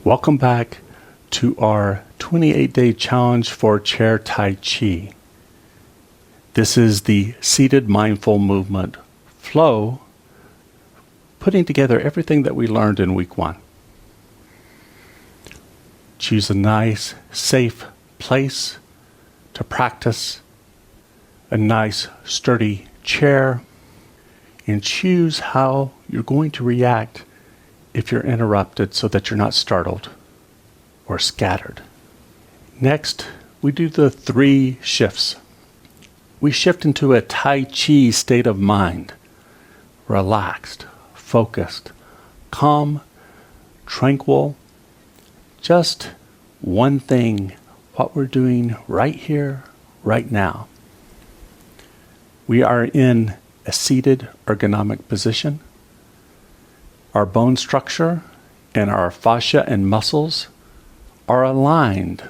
Welcome back to our 28-day challenge for Chair Tai Chi. This is the seated mindful movement flow, putting together everything that we learned in week 1. Choose a nice, safe place to practice, a nice, sturdy chair, and choose how you're going to react if you're interrupted so that you're not startled or scattered. Next, we do the 3 shifts. We shift into a Tai Chi state of mind, relaxed, focused, calm, tranquil, just one thing, what we're doing right here, right now. We are in a seated ergonomic position. Our bone structure and our fascia and muscles are aligned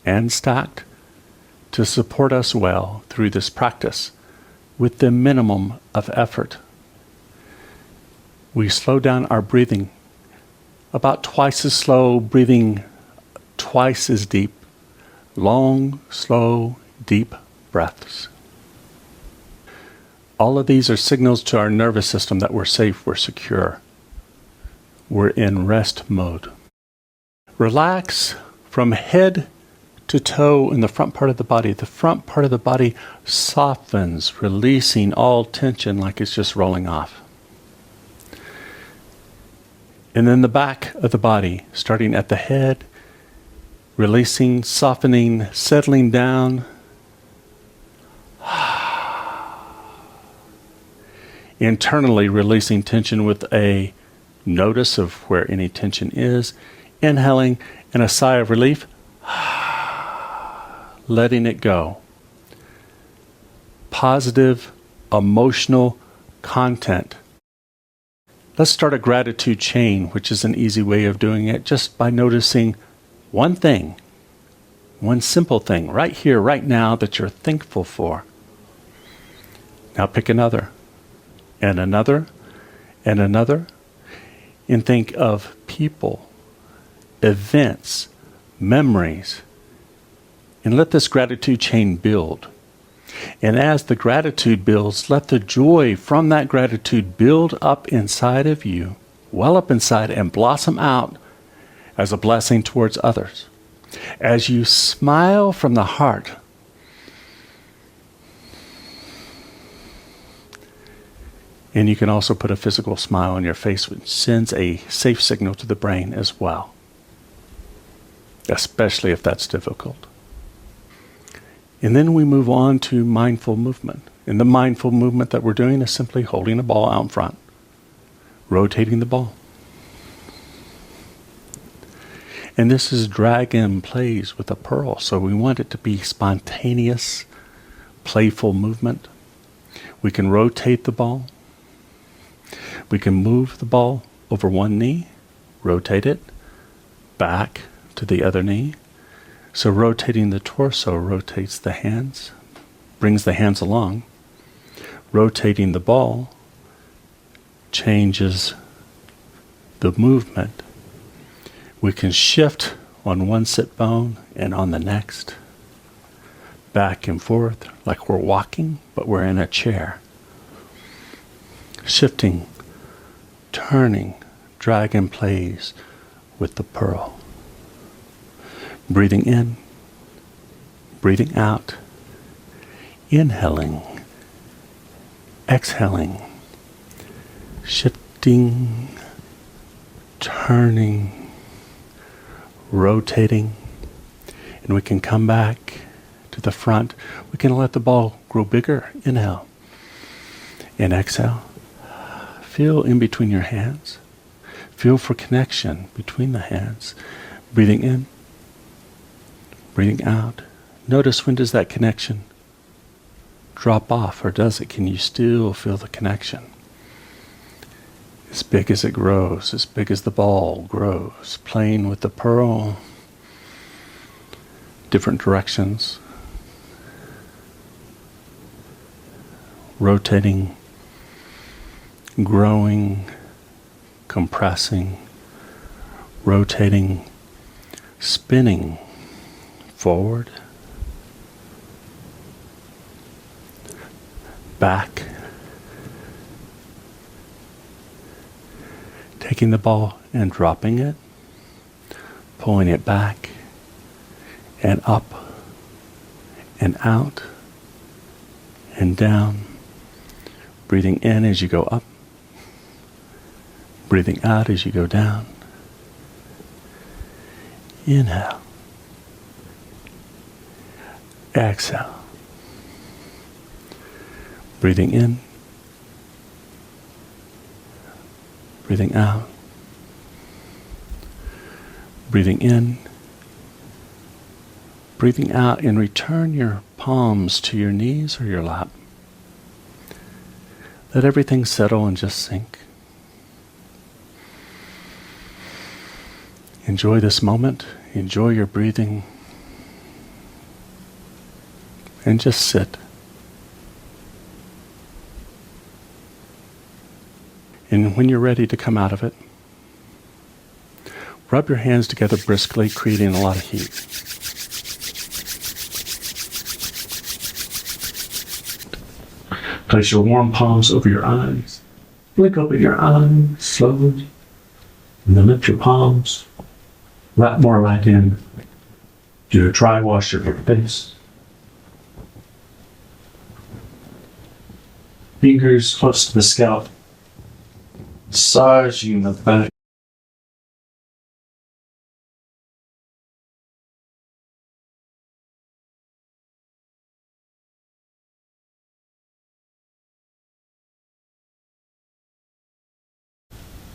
and stacked to support us well through this practice with the minimum of effort. We slow down our breathing, about twice as slow, breathing twice as deep, long, slow, deep breaths. All of these are signals to our nervous system that we're safe, we're secure. We're in rest mode. Relax from head to toe in the front part of the body. The front part of the body softens, releasing all tension like it's just rolling off. And then the back of the body, starting at the head, releasing, softening, settling down. Internally releasing tension with a notice of where any tension is, inhaling, and a sigh of relief, letting it go. Positive, emotional content. Let's start a gratitude chain, which is an easy way of doing it, just by noticing one thing, one simple thing, right here, right now, that you're thankful for. Now pick another, and another, and another. And think of people, events, memories, and let this gratitude chain build. And as the gratitude builds, let the joy from that gratitude build up inside of you, well up inside, and blossom out as a blessing towards others. As you smile from the heart, and you can also put a physical smile on your face, which sends a safe signal to the brain as well, especially if that's difficult. And then we move on to mindful movement. And the mindful movement that we're doing is simply holding a ball out in front, rotating the ball. And this is dragon plays with a pearl, so we want it to be spontaneous, playful movement. We can rotate the ball. We can move the ball over one knee, rotate it back to the other knee. So rotating the torso rotates the hands, brings the hands along. Rotating the ball changes the movement. We can shift on one sit bone and on the next, back and forth like we're walking, but we're in a chair. Shifting, turning, dragon plays with the pearl. Breathing in, breathing out, inhaling, exhaling, shifting, turning, rotating, and we can come back to the front. We can let the ball grow bigger. Inhale and exhale. Feel in between your hands. Feel for connection between the hands. Breathing in, breathing out. Notice, when does that connection drop off, or does it? Can you still feel the connection? As big as it grows, as big as the ball grows, playing with the pearl, different directions, rotating, growing, compressing, rotating, spinning forward, back, taking the ball and dropping it, pulling it back and up and out and down, breathing in as you go up, breathing out as you go down. Inhale. Exhale. Breathing in, breathing out, breathing in, breathing out, and return your palms to your knees or your lap. Let everything settle and just sink. Enjoy this moment, enjoy your breathing, and just sit. And when you're ready to come out of it, rub your hands together briskly, creating a lot of heat. Place your warm palms over your eyes. Blink open your eyes slowly. And then lift your palms. Wrap more right in. Do a dry wash of your face. Fingers close to the scalp. Massaging the back.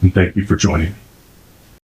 And thank you for joining.